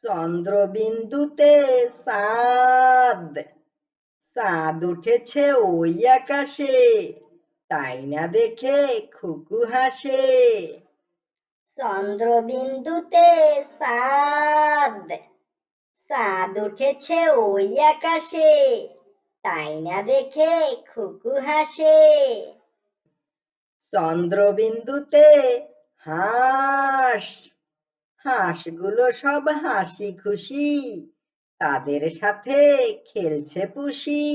চন্দ্রবিন্দুতে চাঁদ। চাঁদ উঠেছে ওই আকাশে, তাই না দেখে খুকু হাসে। চন্দ্রবিন্দুতে চাঁদ। চাঁদ উঠেছে ওই আকাশে, তাই না দেখে খুকু হাসে। চন্দ্রবিন্দুতে হাঁস। হাঁসগুলো সব হাসি খুশি, তাদের সাথে খেলছে পুষি।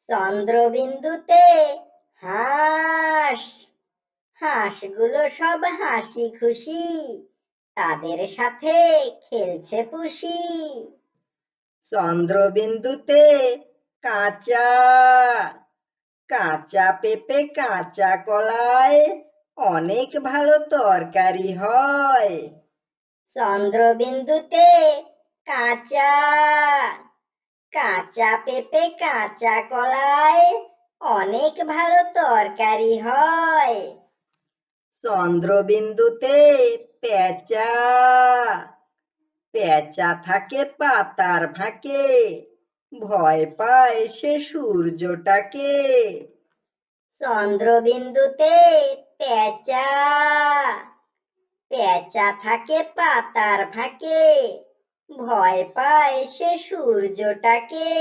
চন্দ্রবিন্দুতে হাঁস। হাঁসগুলো সব হাসি খুশি, তাদের সাথে খেলছে পুষি। চন্দ্রবিন্দুতে কাঁচা। কাঁচা পেঁপে কাঁচা কলায় অনেক ভালো তরকারি হয়। চন্দ্রবিন্দুতে কাঁচা। কাঁচা পেঁপে কাঁচা কলায় অনেক ভালো তরকারি হয়। চন্দ্রবিন্দুতে পেঁচা। পেঁচা থাকে পাতার ফাঁকে, ভয় পায় সে সূর্যটাকে। চন্দ্রবিন্দুতে পেঁচা। পেঁচা থাকে পাতার ফাঁকে, ভয় পায় সে সূর্যটাকে।